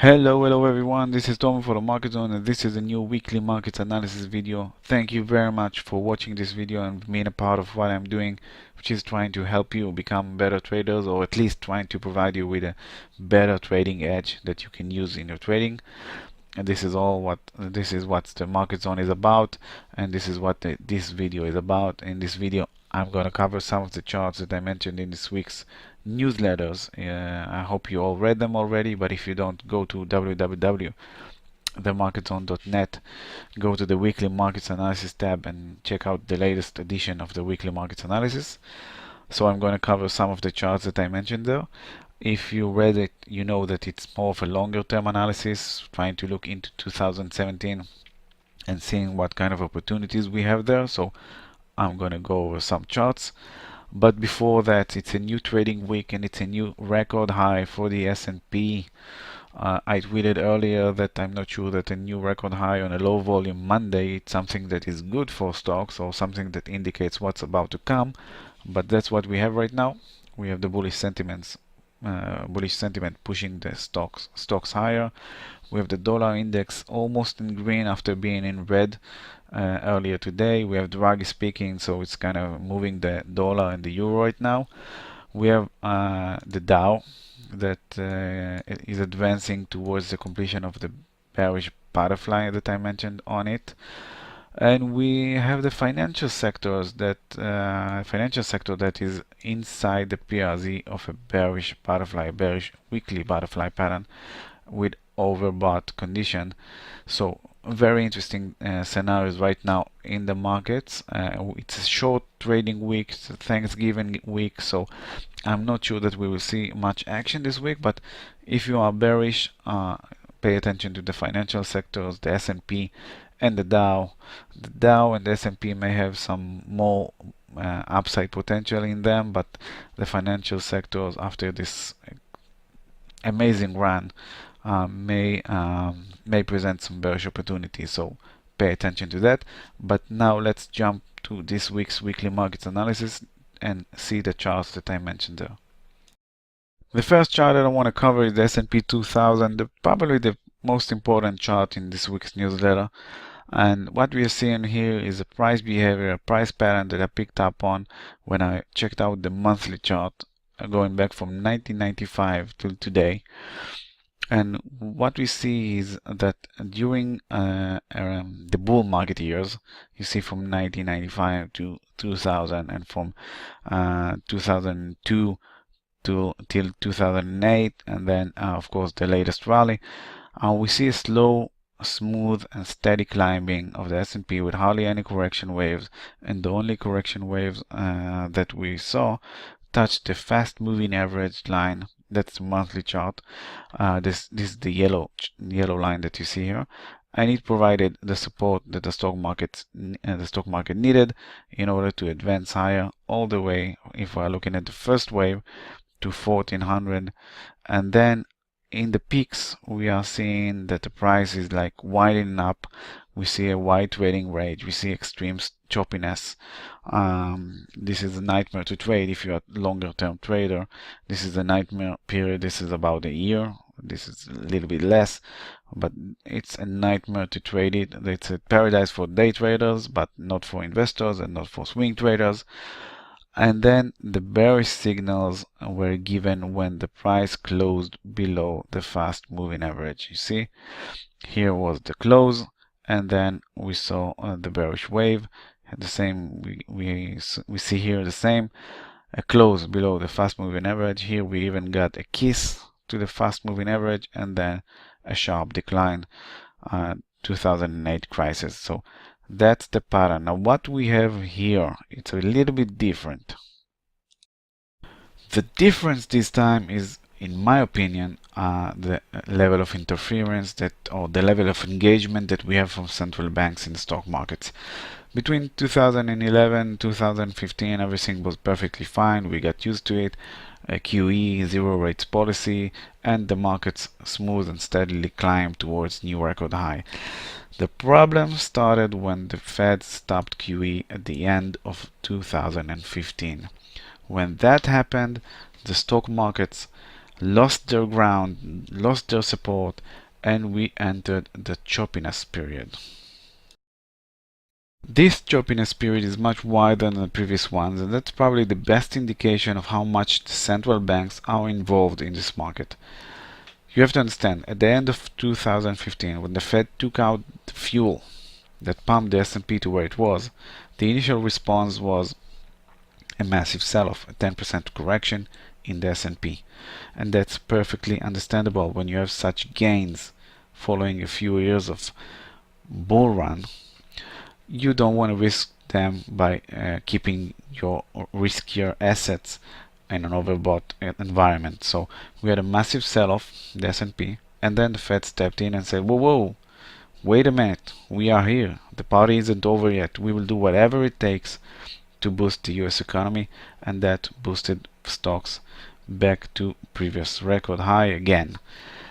Hello everyone, this is Tom for the Market Zone and this is a new weekly market analysis video. Thank you very much for watching this video and being a part of what I'm doing, which is trying to help you become better traders, or at least trying to provide you with a better trading edge that you can use in your trading. And this is what the Market Zone is about, and this is what this video is about. In this video I'm going to cover some of the charts that I mentioned in this week's newsletters. I hope you all read them already, but if you don't, go to www.themarketzone.net, go to the weekly markets analysis tab and check out the latest edition of the weekly markets analysis. So I'm going to cover some of the charts that I mentioned there. If you read it, you know that it's more of a longer term analysis, trying to look into 2017 and seeing what kind of opportunities we have there. So I'm going to go over some charts. But before that, it's a new trading week and it's a new record high for the S&P. I tweeted earlier that I'm not sure that a new record high on a low volume Monday it's something that is good for stocks or something that indicates what's about to come, but that's what we have right now. We have the bullish sentiment pushing the stocks higher. We have the dollar index almost in green after being in red earlier today. We have Draghi speaking, so it's kind of moving the dollar and the euro right now. We have the Dow that is advancing towards the completion of the bearish butterfly that I mentioned on it. And we have the financial sector that is inside the PRZ of a bearish butterfly, a bearish weekly butterfly pattern with overbought condition. So very interesting scenarios right now in the markets. It's a short trading week, it's a Thanksgiving week, so I'm not sure that we will see much action this week. But if you are bearish, pay attention to the financial sectors, the S&P and the Dow. The Dow and the S&P may have some more upside potential in them, but the financial sectors, after this amazing run, may present some bearish opportunities. So pay attention to that. But now let's jump to this week's weekly markets analysis and see the charts that I mentioned there. The first chart that I want to cover is the S&P 2000, probably the most important chart in this week's newsletter. And what we are seeing here is a price behavior, a price pattern that I picked up on when I checked out the monthly chart going back from 1995 till today. And what we see is that during the bull market years, you see from 1995 to 2000 and from 2002 till 2008, and then of course the latest rally, we see a slow, smooth and steady climbing of the S&P with hardly any correction waves, and the only correction waves that we saw touched the fast moving average line. That's the monthly chart. This is the yellow line that you see here, and it provided the support that the stock market needed in order to advance higher all the way, if we're looking at the first wave, to 1400. And then in the peaks we are seeing that the price is like widening up. We see a wide trading range, we see extreme choppiness. This is a nightmare to trade if you're a longer term trader. This is a nightmare period. This is about a year. This is a little bit less, but it's a nightmare to trade it. It's a paradise for day traders, but not for investors and not for swing traders. And then the bearish signals were given when the price closed below the fast moving average. You see, here was the close, and then we saw the bearish wave. And the same, we see here the same, a close below the fast moving average. Here we even got a kiss to the fast moving average, and then a sharp decline, 2008 crisis. So that's the pattern. Now what we have here, it's a little bit different. The difference this time is, in my opinion, the level of interference or the level of engagement that we have from central banks in the stock markets. Between 2011 and 2015, everything was perfectly fine. We got used to it. QE, zero rates policy, and the markets smooth and steadily climbed towards new record high. The problem started when the Fed stopped QE at the end of 2015. When that happened, the stock markets lost their ground, lost their support, and we entered the choppiness period. This choppiness period is much wider than the previous ones, and that's probably the best indication of how much the central banks are involved in this market. You have to understand, at the end of 2015, when the Fed took out the fuel that pumped the S&P to where it was, the initial response was a massive sell-off, a 10% correction in the S&P. And that's perfectly understandable when you have such gains following a few years of bull run. You don't want to risk them by keeping your riskier assets in an overbought environment. So we had a massive sell-off, the S&P, and then the Fed stepped in and said, whoa, whoa, wait a minute, we are here. The party isn't over yet. We will do whatever it takes to boost the US economy, and that boosted stocks back to previous record high again.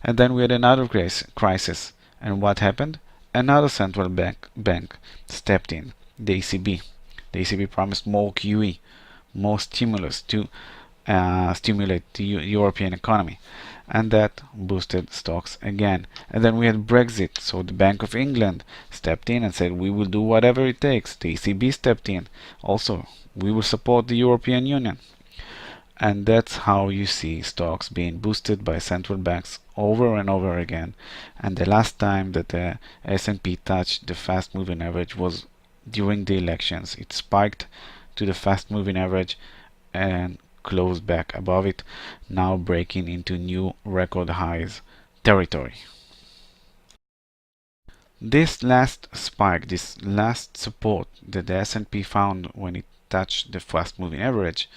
And then we had another crisis. And what happened? Another central bank stepped in, the ECB. The ECB promised more QE, more stimulus to stimulate the European economy, and that boosted stocks again. And then we had Brexit, so the Bank of England stepped in and said we will do whatever it takes. The ECB stepped in, also we will support the European Union. And that's how you see stocks being boosted by central banks over and over again. And the last time that the S&P touched the fast moving average was during the elections. It spiked to the fast moving average and closed back above it, now breaking into new record highs territory. This last spike, this last support that the S&P found when it touched the fast moving average,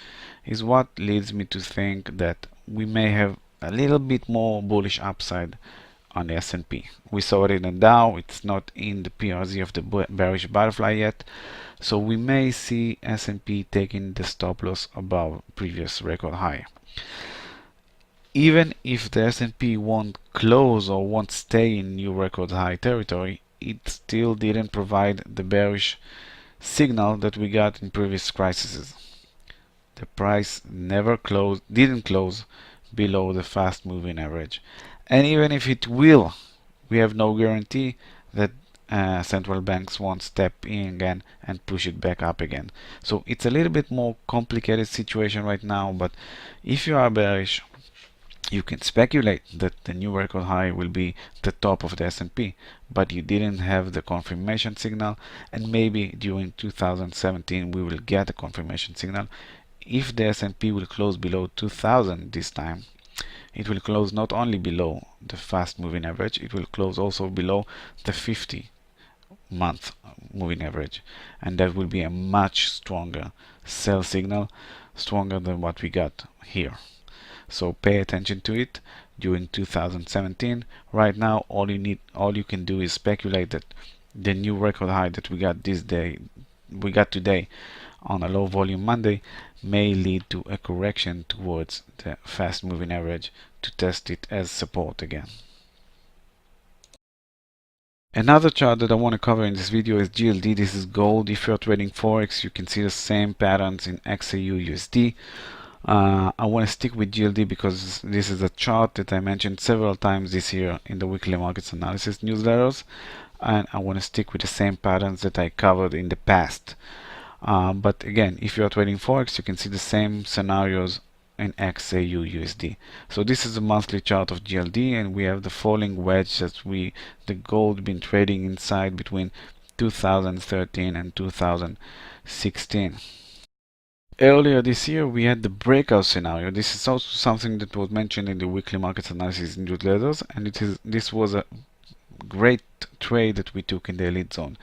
is what leads me to think that we may have a little bit more bullish upside on the S&P. We saw it in the Dow, it's not in the PRZ of the bearish butterfly yet, so we may see S&P taking the stop loss above previous record high. Even if the S&P won't close or won't stay in new record high territory, it still didn't provide the bearish signal that we got in previous crises. The price didn't close below the fast moving average. And even if it will, we have no guarantee that central banks won't step in again and push it back up again. So it's a little bit more complicated situation right now, but if you are bearish, you can speculate that the new record high will be the top of the S&P, but you didn't have the confirmation signal, and maybe during 2017 we will get a confirmation signal. If the S&P will close below 2000 this time, it will close not only below the fast moving average, it will close also below the 50-month moving average, and that will be a much stronger sell signal, stronger than what we got here. So pay attention to it during 2017. Right now, all you can do is speculate that the new record high that we got today on a low volume Monday may lead to a correction towards the fast moving average to test it as support again. Another chart that I want to cover in this video is GLD. This is gold. If you're trading Forex, you can see the same patterns in XAU USD. I want to stick with GLD because this is a chart that I mentioned several times this year in the weekly markets analysis newsletters, and I want to stick with the same patterns that I covered in the past. But again, if you are trading Forex, you can see the same scenarios in XAU USD. So this is a monthly chart of GLD, and we have the falling wedge that the gold been trading inside between 2013 and 2016. Earlier this year, we had the breakout scenario. This is also something that was mentioned in the weekly markets analysis newsletters, and this was a great trade that we took in the elite zone.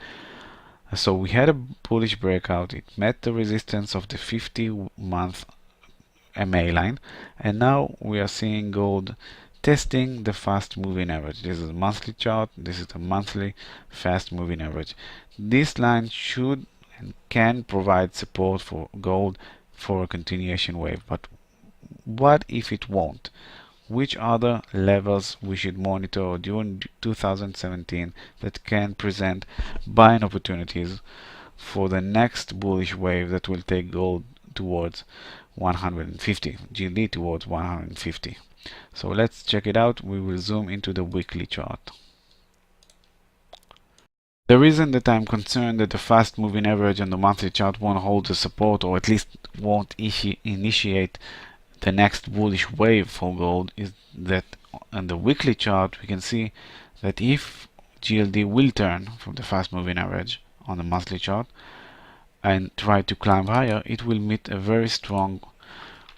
So we had a bullish breakout. It met the resistance of the 50-month MA line, and now we are seeing gold testing the fast moving average. This is a monthly chart. This is the monthly fast moving average. This line should and can provide support for gold for a continuation wave. But what if it won't? Which other levels we should monitor during 2017 that can present buying opportunities for the next bullish wave that will take gold towards 150, GLD towards 150. So let's check it out. We will zoom into the weekly chart. The reason that I'm concerned that the fast moving average on the monthly chart won't hold the support, or at least won't initiate the next bullish wave for gold, is that on the weekly chart we can see that if GLD will turn from the fast moving average on the monthly chart and try to climb higher, it will meet a very strong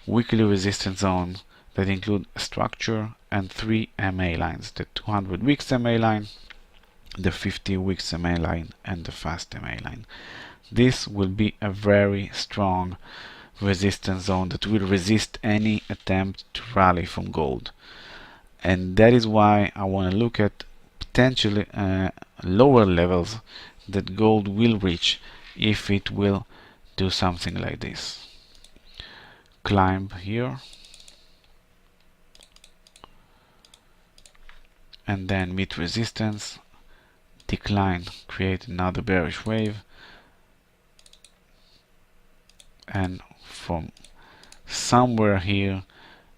weekly resistance zone that include structure and 3 MA lines: the 200 weeks MA line, the 50 weeks MA line, and the fast MA line. This will be a very strong resistance zone that will resist any attempt to rally from gold, and that is why I want to look at potentially lower levels that gold will reach if it will do something like this: climb here and then meet resistance, decline, create another bearish wave, and from somewhere here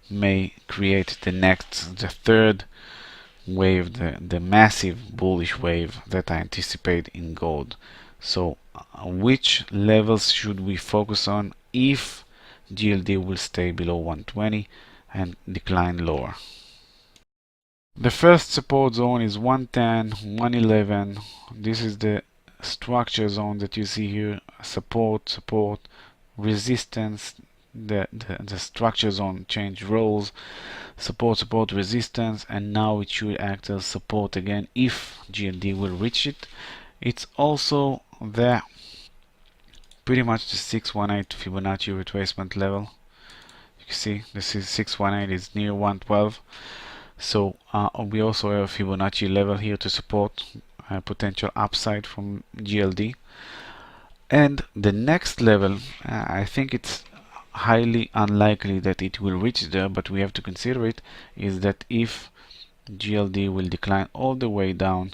may create the third wave, the massive bullish wave that I anticipate in gold. So which levels should we focus on if GLD will stay below 120 and decline lower? The first support zone is 110, 111. This is the structure zone that you see here: support, resistance. The structure zone changed roles: support, resistance, and now it should act as support again if GLD will reach it. It's also there, pretty much the 618 Fibonacci retracement level. You can see this is 618 is near 112. So we also have a Fibonacci level here to support potential upside from GLD. And the next level, I think it's highly unlikely that it will reach there, but we have to consider it, is that if GLD will decline all the way down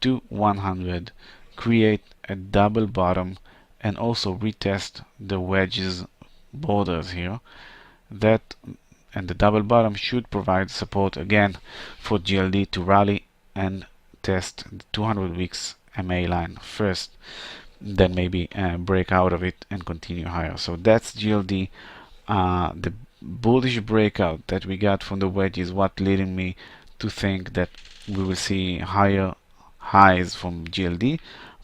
to 100, create a double bottom, and also retest the wedges borders here, and the double bottom should provide support again for GLD to rally and test the 200 weeks MA line first, then maybe break out of it and continue higher. So that's GLD. The bullish breakout that we got from the wedge is what leading me to think that we will see higher highs from GLD,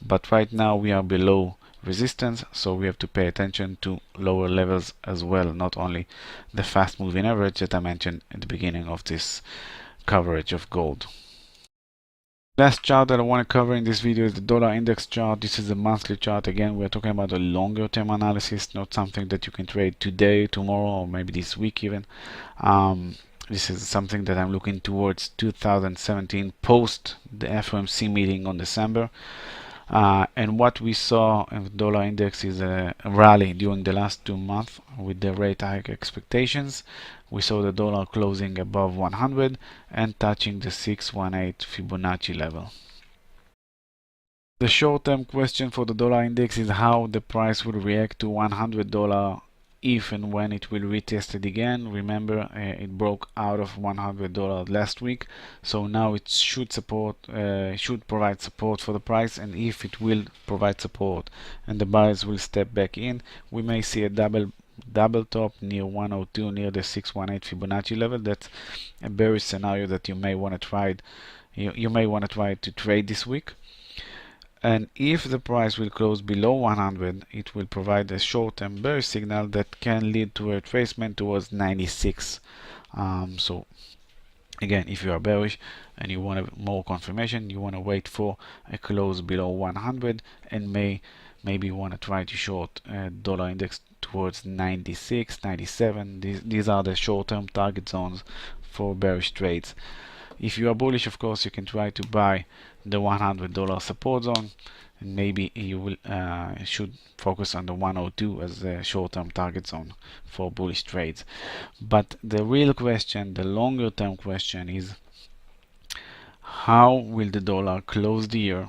but right now we are below resistance, so we have to pay attention to lower levels as well, not only the fast moving average that I mentioned at the beginning of this coverage of gold. Last chart that I want to cover in this video is the dollar index chart. This is a monthly chart. Again, we're talking about a longer term analysis, not something that you can trade today, tomorrow, or maybe this week even. This is something that I'm looking towards 2017 post the FOMC meeting on December. And what we saw in the dollar index is a rally during the last 2 months with the rate hike expectations. We saw the dollar closing above 100 and touching the 618 Fibonacci level. The short-term question for the dollar index is how the price will react to $100 if and when it will retest it again. Remember, it broke out of $100 last week, so now it should provide support for the price, and if it will provide support and the buyers will step back in, we may see a double top near 102, near the 618 Fibonacci level. That's a bearish scenario that you may want to try. You may want to try to trade this week. And if the price will close below 100, it will provide a short-term bearish signal that can lead to a retracement towards 96. So again, if you are bearish and you want more confirmation, you want to wait for a close below 100 and maybe want to try to short dollar index towards 96, 97. These are the short-term target zones for bearish trades. If you are bullish, of course, you can try to buy the $100 support zone, and maybe you will should focus on the 102 as a short-term target zone for bullish trades. But the real question, the longer-term question, is how will the dollar close the year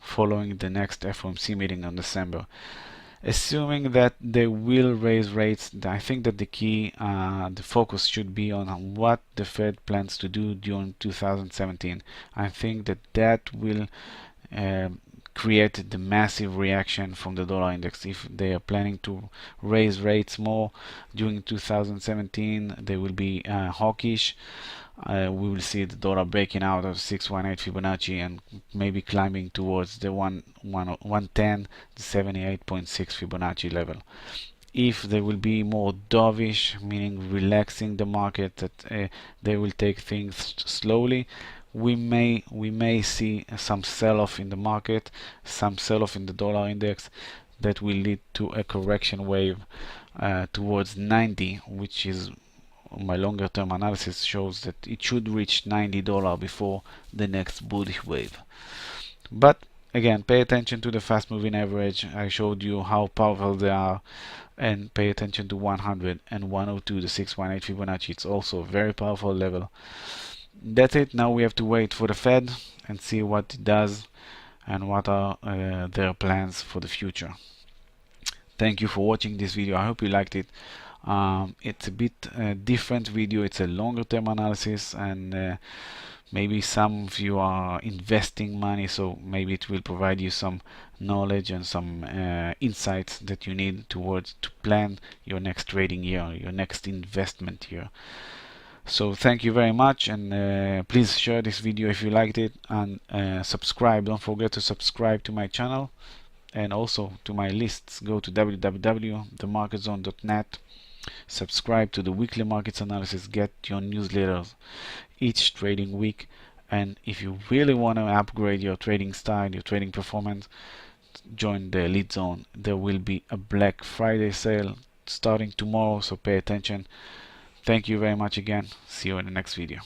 following the next FOMC meeting in December? Assuming that they will raise rates, I think that the key, the focus should be on what the Fed plans to do during 2017. I think that that will create the massive reaction from the dollar index. If they are planning to raise rates more during 2017, they will be hawkish. We will see the dollar breaking out of 618 Fibonacci and maybe climbing towards the 110, the 78.6 Fibonacci level. If they will be more dovish, meaning relaxing the market, that they will take things slowly, we may see some sell-off in the market, some sell-off in the dollar index that will lead to a correction wave towards 90, which is my longer term analysis shows that it should reach $90 before the next bullish wave. But again, pay attention to the fast moving average. I showed you how powerful they are, and pay attention to 100 and 102, the 618 Fibonacci. It's also a very powerful level. That's it. Now we have to wait for the Fed and see what it does and what are their plans for the future. Thank you for watching this video. I hope you liked it. It's a bit different video. It's a longer term analysis, and maybe some of you are investing money, so maybe it will provide you some knowledge and some insights that you need to plan your next trading year, your next investment year. So thank you very much, and please share this video if you liked it, and subscribe. Don't forget to subscribe to my channel and also to my lists. Go to www.themarketzone.net. Subscribe to the weekly markets analysis. Get your newsletters each trading week. And if you really want to upgrade your trading style, your trading performance, join the Elite Zone. There will be a Black Friday sale starting tomorrow, so pay attention. Thank you very much again. See you in the next video.